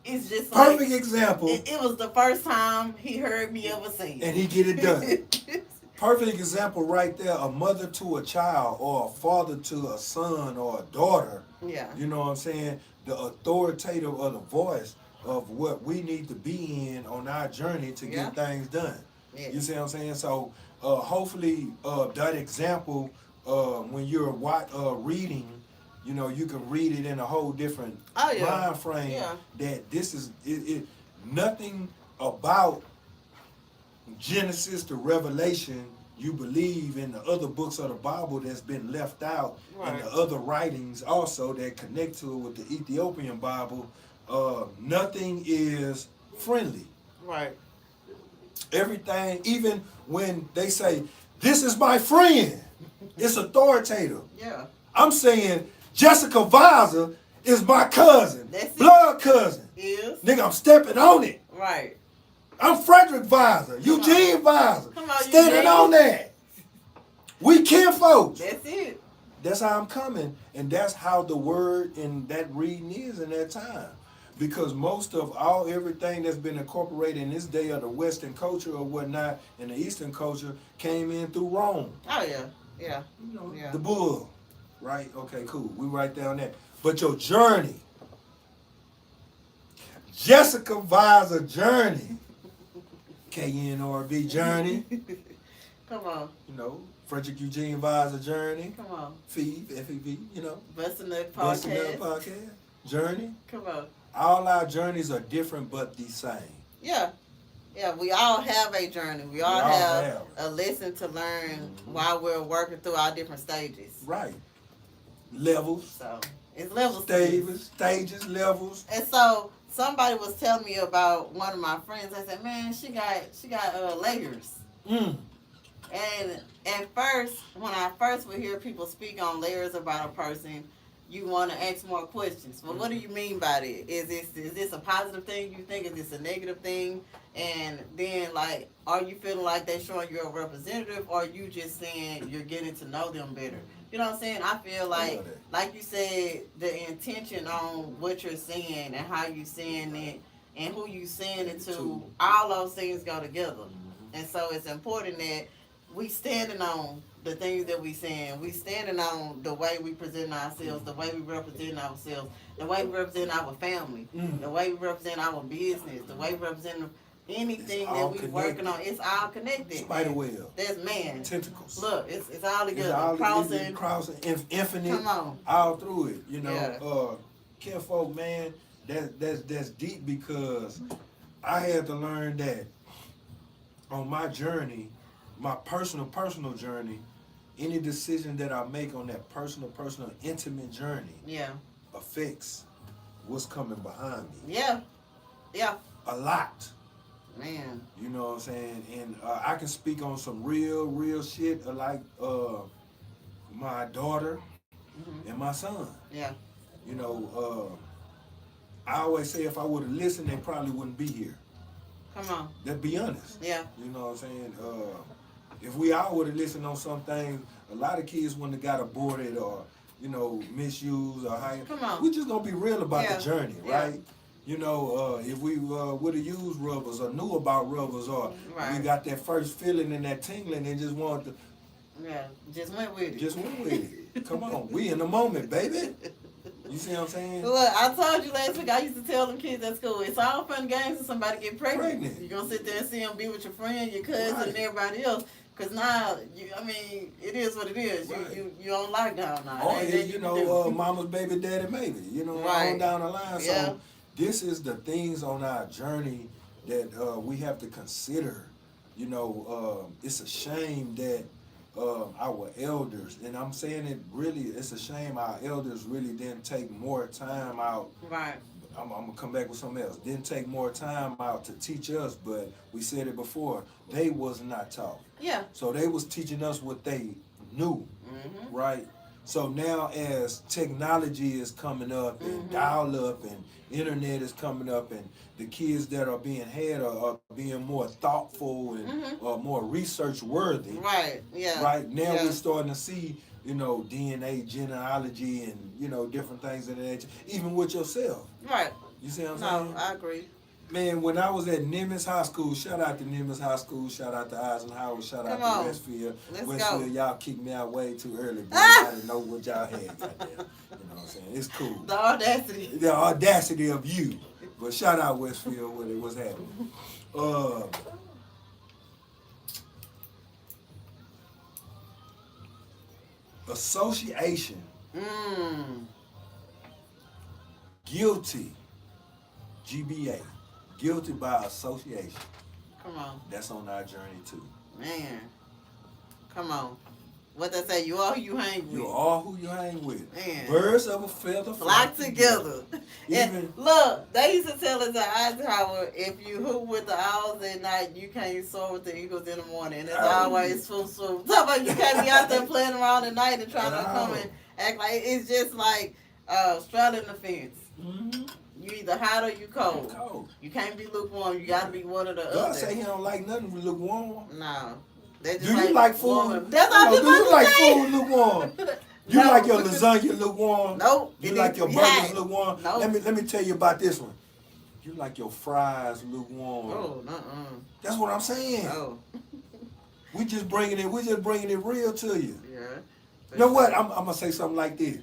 It's just like... Perfect example. It was the first time he heard me ever say it. And he get it done. Perfect example right there. A mother to a child, or a father to a son or a daughter. Yeah. You know what I'm saying? The authoritative of the voice of what we need to be in on our journey to get things done. Yeah. You see what I'm saying? So hopefully that example when you're reading, you know, you can read it in a whole different mind frame. Yeah. That this is nothing about Genesis to Revelation. You believe in the other books of the Bible that's been left out, and the other writings also that connect to it with the Ethiopian Bible. Nothing is friendly. Right. Everything, even when they say, "This is my friend," it's authoritative. Yeah. I'm saying Jessica Visor is my cousin, blood cousin. Is. Nigga, I'm stepping on it. Right. I'm Frederick Visor, Eugene Visor, standing on that. We kinfolks. That's it. That's how I'm coming, and that's how the word in that reading is in that time. Because most of everything that's been incorporated in this day of the Western culture or whatnot, and the Eastern culture came in through Rome. Oh yeah, yeah. You know, the bull, right? Okay, cool. We right there on that. But your journey, Jessica Visor journey, KERB journey. Come on. You know, Frederick Eugene Visor journey. Come on. FEV. You know. Busting Up podcast. Journey. Come on. All our journeys are different but the same. Yeah. Yeah, we all have a journey. We all have a lesson to learn while we're working through our different stages. Right. Levels. So, it's levels. Stages, levels. And so, somebody was telling me about one of my friends. I said, man, she got layers. Mm. And at first, when I first would hear people speak on layers about a person, you want to ask more questions. Well, what do you mean by that? Is this a positive thing you think? Is this a negative thing? And then, like, are you feeling like they're showing you're a representative, or are you just saying you're getting to know them better? You know what I'm saying? I feel like you said, the intention on what you're saying and how you saying it and who you saying it to, all those things go together. And so it's important that we standing on the things that we saying. We standing on the way we present ourselves, the way we represent ourselves, the way we represent our family, the way we represent our business, the way we represent anything that we working on. It's all connected. Spider web. That's man. Tentacles. Look, it's all together. It's crossing infinite. Come on. All through it. You know, kinfolk, man, that's deep, because I had to learn that on my journey, my personal journey, any decision that I make on that personal, intimate journey affects what's coming behind me. Yeah. Yeah. A lot. Man. You know what I'm saying? And I can speak on some real shit, like my daughter and my son. Yeah. You know, I always say if I would have listened, they probably wouldn't be here. Come on. Let's be honest. Yeah. You know what I'm saying? If we all would have listened on some things, a lot of kids wouldn't have got aborted or, you know, misused or how. Come on. We just gonna be real about the journey, right? You know, if we would have used rubbers or knew about rubbers, or we got that first feeling and that tingling and just wanted to. Yeah, just went with it. Just went with it. Come on, we in the moment, baby. You see what I'm saying? Look, I told you last week, I used to tell them kids at school, it's all fun and games if somebody get pregnant. You're going to sit there and see them be with your friend, your cousin, and everybody else. Because now, it is what it is. Right. You on lockdown now. Oh, yeah, you know, mama's baby, daddy, maybe. You know, on down the line. Yeah. So this is the things on our journey that we have to consider. You know, it's a shame that our elders, and I'm saying it really, it's a shame our elders really didn't take more time out. Right. I'm going to come back with something else. Didn't take more time out to teach us, but we said it before, they was not taught. Yeah. So they was teaching us what they knew, right? So now as technology is coming up and dial-up and internet is coming up, and the kids that are being had are being more thoughtful and more research worthy. Right, yeah. Right, now we're starting to see, you know, DNA, genealogy, and, you know, different things of that nature, even with yourself. Right. You see what I'm saying? No, I agree. Man, when I was at Nimitz High School, shout out to Nimitz High School, shout out to Eisenhower, shout out to Westfield. Westfield, y'all kicked me out way too early, bro. I didn't know what y'all had out there. You know what I'm saying? It's cool. The audacity. The audacity of you. But shout out Westfield, what's happening. Association. Guilty. GBA. Guilty by association. Come on. That's on our journey too. Man. Come on. What they say, you are who you hang with. You are who you hang with. Man. Birds of a feather flock together. And look, they used to tell us at Eisenhower, if you hoop with the owls at night, you can't soar with the eagles in the morning. And it's always swoop. Talking about you can't be out there playing around at night and trying to come and act like it's just like straddling the fence. Mm-hmm. You either hot or you cold. You can't be lukewarm. You gotta be one or the other. God say he don't like nothing with lukewarm. No. Do you like food? That's all do you like food lukewarm? You like your lasagna lukewarm? Nope. You like your burgers lukewarm? Nope. Let me tell you about this one. You like your fries lukewarm? Oh, That's what I'm saying. Oh. We just bringing it real to you. Yeah. You know what? I'm gonna say something like this.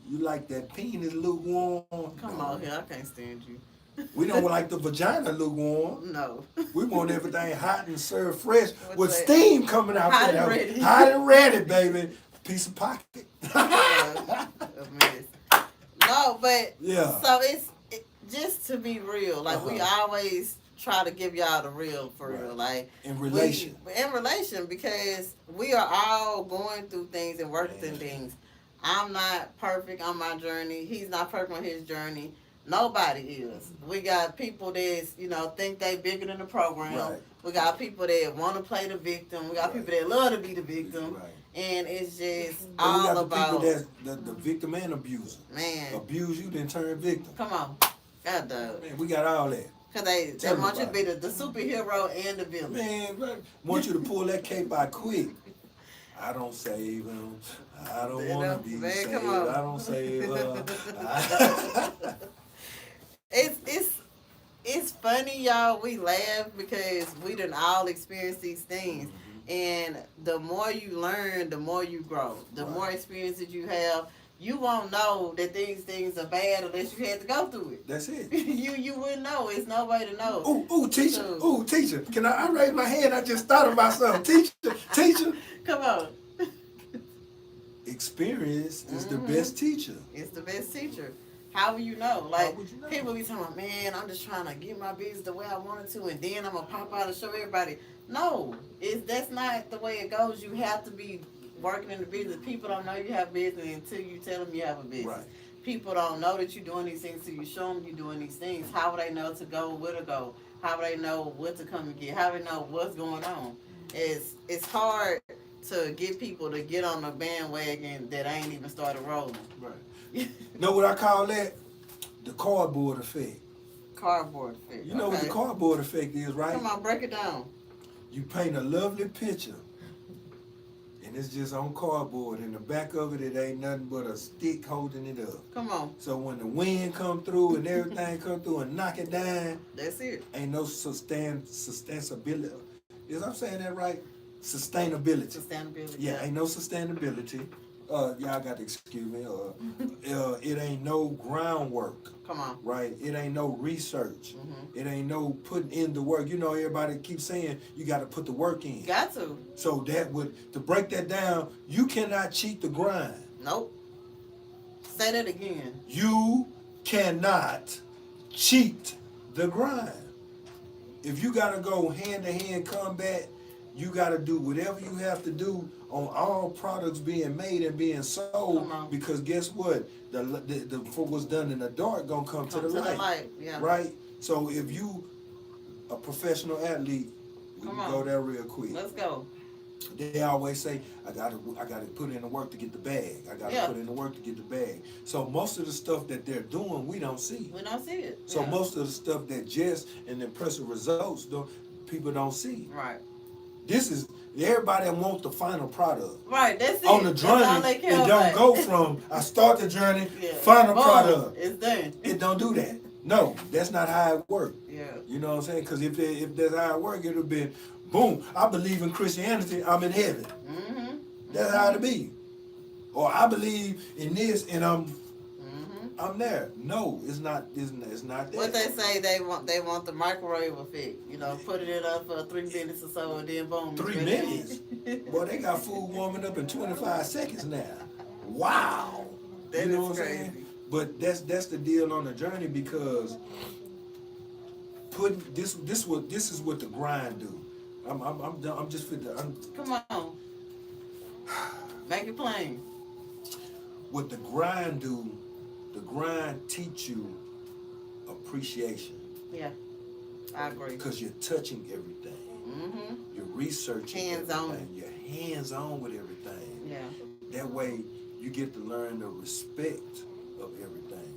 You like that penis lukewarm? Come on here, I can't stand you. We don't like the vagina lukewarm. No. We want everything hot and served fresh with steam coming out hot and ready. Hot and ready, baby. Piece of pocket. No, but yeah. So it's just to be real. Like we always try to give y'all the real for real. Like in relation. Because we are all going through things and working through things. I'm not perfect on my journey. He's not perfect on his journey. Nobody is. We got people that's, think they bigger than the program. Right. We got people that want to play the victim. We got people that love to be the victim. Right. And it's just all we got about... people that's the victim and abuser. Man. Abuse you, then turn victim. Come on. God dog. Man, we got all that. Because they want you to be the superhero and the villain. Man, want you to pull that cape out quick. I don't save him. I don't want to be saved. Come on. I don't save her. It's funny, y'all. We laugh because we done all experienced these things. Mm-hmm. And the more you learn, the more you grow. The more experiences you have, you won't know that these things are bad unless you had to go through it. That's it. you wouldn't know. It's no way to know. Ooh, teacher. So, teacher. Can I raise my hand? I just thought about something. Teacher. Come on. Experience is the best teacher. It's the best teacher. How will you know? Like, people be talking about, man, I'm just trying to get my business the way I wanted to, and then I'm going to pop out and show everybody. No, that's not the way it goes. You have to be working in the business. People don't know you have business until you tell them you have a business. Right. People don't know that you're doing these things until you show them you're doing these things. How would they know to go, where to go? How would they know what to come and get? How would they know what's going on? It's hard to get people to get on the bandwagon that ain't even started rolling. Right. Know what I call that? The cardboard effect. Cardboard effect. You know what the cardboard effect is, right? Come on, break it down. You paint a lovely picture, and it's just on cardboard. In the back of it, it ain't nothing but a stick holding it up. Come on. So when the wind come through and everything come through and knock it down, that's it. Ain't no sustainability. Is I'm saying that right? Sustainability. Yeah, ain't no sustainability. Y'all got to excuse me. It ain't no groundwork. Come on. Right? It ain't no research. Mm-hmm. It ain't no putting in the work. You know, everybody keeps saying you got to put the work in. Got to. So to break that down, you cannot cheat the grind. Nope. Say that again. You cannot cheat the grind. If you got to go hand-to-hand combat, you got to do whatever you have to do on all products being made and being sold, because guess what? The what was done in the dark gonna come to the light. Yeah. Right? So if you a professional athlete, we can go there real quick. Let's go. They always say, I gotta put in the work to get the bag. I gotta put in the work to get the bag. So most of the stuff that they're doing, we don't see. We don't see it. So most of the stuff that Jess and the impressive results do, people don't see. Right. This is everybody wants the final product. Right, that's it. On the journey, it don't go from I start the journey, final product. It's done. It don't do that. No, that's not how it works. Yeah. You know what I'm saying? Because if that's how it works, it would have been, boom, I believe in Christianity, I'm in heaven. Mm-hmm. That's how it be. Or I believe in this and I'm I'm there. No, it's not. It's not that. What they say they want the microwave effect. You know, put it in up for 3 minutes or so, and then boom. 3 minutes. Boy, they got food warming up in 25 seconds now. Wow. That you know is what I'm crazy. saying? But that's the deal on the journey, because putting this is what the grind do. I'm just fit. Come on. Make it plain. What the grind do, the grind teach you appreciation. Yeah, I agree. Because you're touching everything. Mm-hmm. You're researching hands-on. everything. You're hands-on with everything. Yeah. That way, you get to learn the respect of everything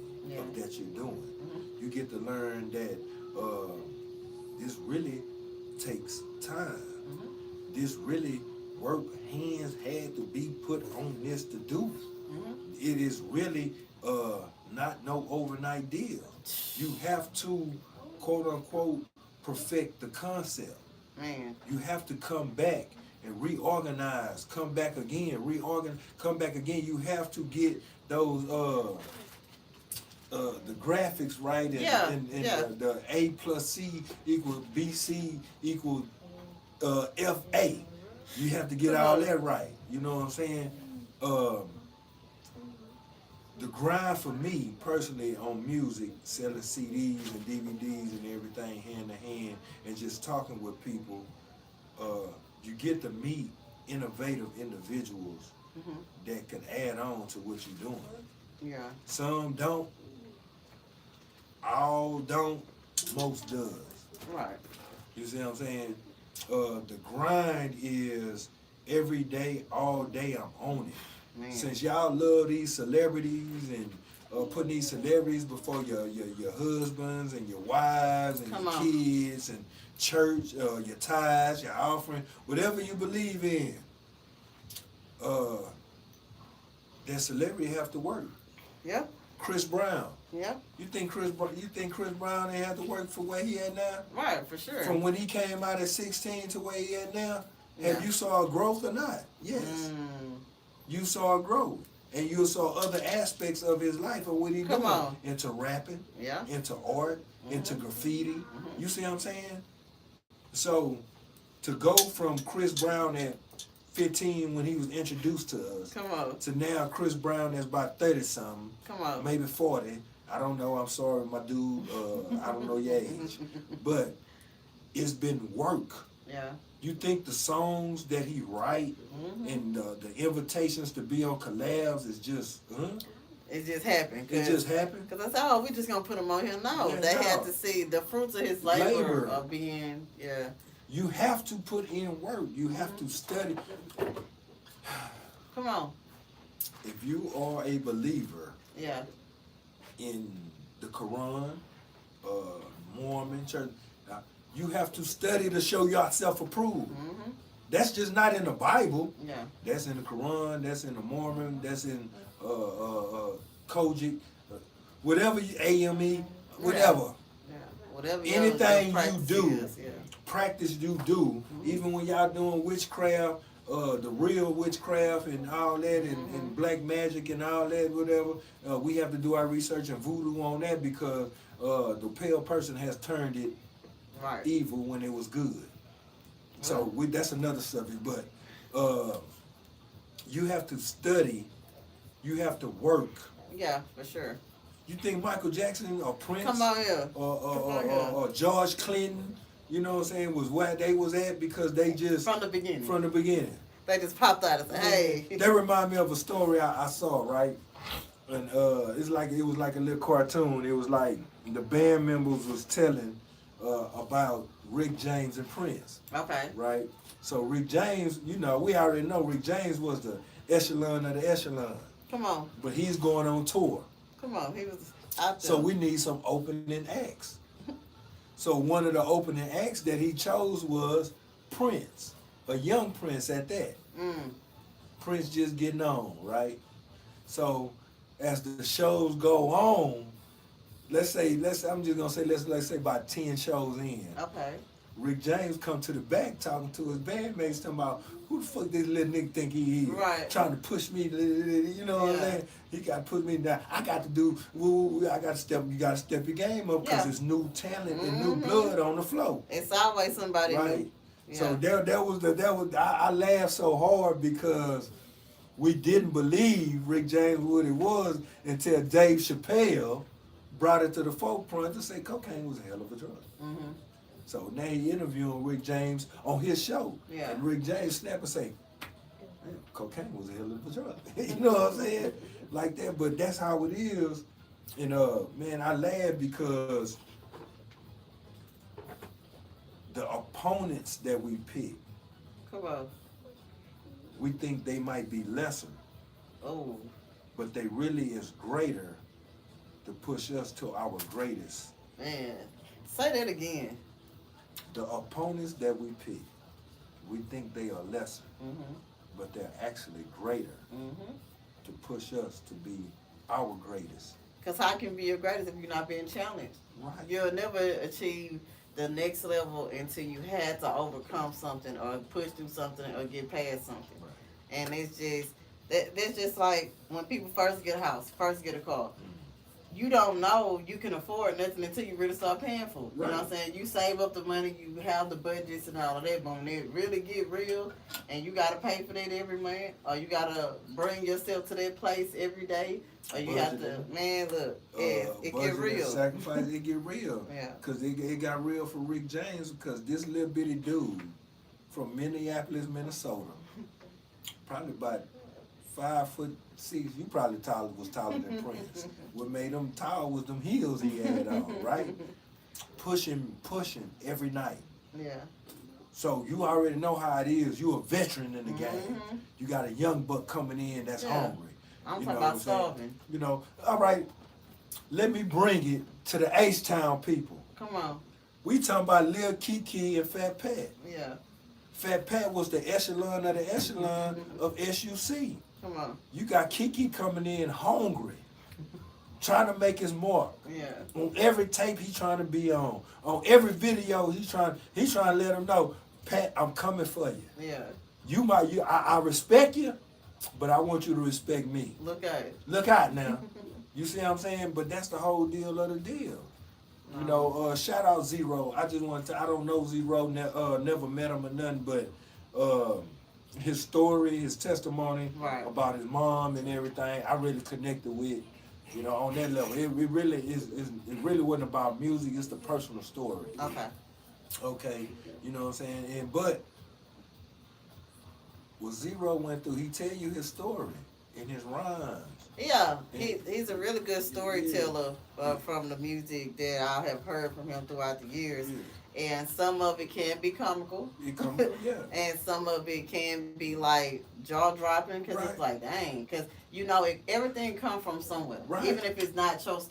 that you're doing. Mm-hmm. You get to learn that this really takes time. Mm-hmm. This really hands had to be put on this to do. Mm-hmm. It is really not no overnight deal. You have to, quote unquote, perfect the concept. Man. You have to come back and reorganize, come back again. You have to get those the graphics right, and the A plus C equals BC equals FA. You have to get all that right. You know what I'm saying? The grind for me personally on music, selling CDs and DVDs and everything hand to hand, and just talking with people, you get to meet innovative individuals that can add on to what you're doing. Yeah. Some don't, all don't, most does. Right. You see what I'm saying? The grind is every day, all day I'm on it. Man. Since y'all love these celebrities and putting these celebrities before your husbands and your wives and your kids and church, your tithes, your offering, whatever you believe in, that celebrity have to work. Yeah. Chris Brown. Yeah. You think Chris Brown ain't have to work for where he at now? Right, for sure. From when he came out at 16 to where he at now, have you saw a growth or not? Yes. You saw a growth. And you saw other aspects of his life of what he doing. Into rapping, into art, into graffiti. You see what I'm saying? So, to go from Chris Brown at 15 when he was introduced to us, to now Chris Brown that's about 30-something, maybe 40. I don't know. I'm sorry, my dude. I don't know your age. But it's been work. Yeah. You think the songs that he write and the invitations to be on collabs is just, It just happened. It just happened? Because I said, we just going to put him on here. No, they had to see the fruits of his labor of being, You have to put in work. You have to study. Come on. If you are a believer in the Quran, Mormon church, you have to study to show yourself approved. That's just not in the Bible. Yeah. That's in the Quran, that's in the Mormon, that's in Kojic, whatever AME, whatever. Yeah. Whatever anything you do, practice you do, even when y'all doing witchcraft, the real witchcraft and all that, and black magic and all that, whatever, we have to do our research and voodoo on that, because the pale person has turned it evil when it was good. So that's another subject, but you have to study, you have to work. Yeah, for sure. You think Michael Jackson or Prince or George Clinton, you know what I'm saying, was where they was at because they just from the beginning. They just popped out and said, hey. They remind me of a story I saw, right? And it was like a little cartoon. It was like the band members was telling about Rick James and Prince. Okay. Right? So Rick James, we already know Rick James was the echelon of the echelon. Come on. But he's going on tour. Come on, he was out there. So we need some opening acts. So one of the opening acts that he chose was Prince, a young Prince at that. Prince just getting on, right? So as the shows go on, let's say about 10 shows in. Okay. Rick James come to the back talking to his bandmates, talking about who the fuck this little nigga think he is? Right. Trying to push me, you know what I'm saying? He got to put me down. I got to do, I got to step, you got to step your game up because it's new talent and new blood on the floor. It's always somebody new. Yeah. So I laughed so hard because we didn't believe Rick James what it was until Dave Chappelle brought it to the forefront to say cocaine was a hell of a drug. Mm-hmm. So now he interviewing Rick James on his show. Yeah. And Rick James snap and say, cocaine was a hell of a drug. You know what I'm saying? Like that, but that's how it is. And man, I laugh because the opponents that we pick, come on, we think they might be lesser. Oh. But they really is greater to push us to our greatest. Man, say that again. The opponents that we pick, we think they are lesser, but they're actually greater to push us to be our greatest. Because how can you be your greatest if you're not being challenged? Right. You'll never achieve the next level until you had to overcome something or push through something or get past something. Right. And it's just, that's just like when people first get a house, first get a car. You don't know you can afford nothing until you really start paying for it. Right. You know what I'm saying? You save up the money, you have the budgets and all of that, but when it really get real and you got to pay for that every month, or you got to bring yourself to that place every day, or you have to, man, look, it get real. Sacrifice, it get real. Yeah. Because it got real for Rick James because this little bitty dude from Minneapolis, Minnesota, probably about 5'6", you probably was taller than Prince. What made him tall was them heels he had on, right? Pushing every night. Yeah. So you already know how it is. You a veteran in the game. You got a young buck coming in that's hungry. I'm talking about starving. You know, all right, let me bring it to the H-Town people. Come on. We talking about Lil Kiki and Fat Pat. Yeah. Fat Pat was the echelon of the echelon of SUC. Come on. You got Kiki coming in hungry, trying to make his mark. Yeah. On every tape he trying to be on every video he's trying to let him know, Pat, I'm coming for you. Yeah. I respect you, but I want you to respect me. Look at it. Look out now. You see what I'm saying? But that's the whole deal of the deal. You know, shout out Zero. I don't know Zero, never met him or nothing, but his story, his testimony about his mom and everything, I really connected with, you know, on that level. It really it really wasn't about music, it's the personal story. Okay, you know what I'm saying? But what Zero went through, he tell you his story in his rhymes. Yeah, he's a really good storyteller from the music that I have heard from him throughout the years. Yeah. And some of it can be comical. Yeah. And some of it can be like jaw-dropping because it's like, dang. Because, you know, everything comes from somewhere. Right. Even if it's not your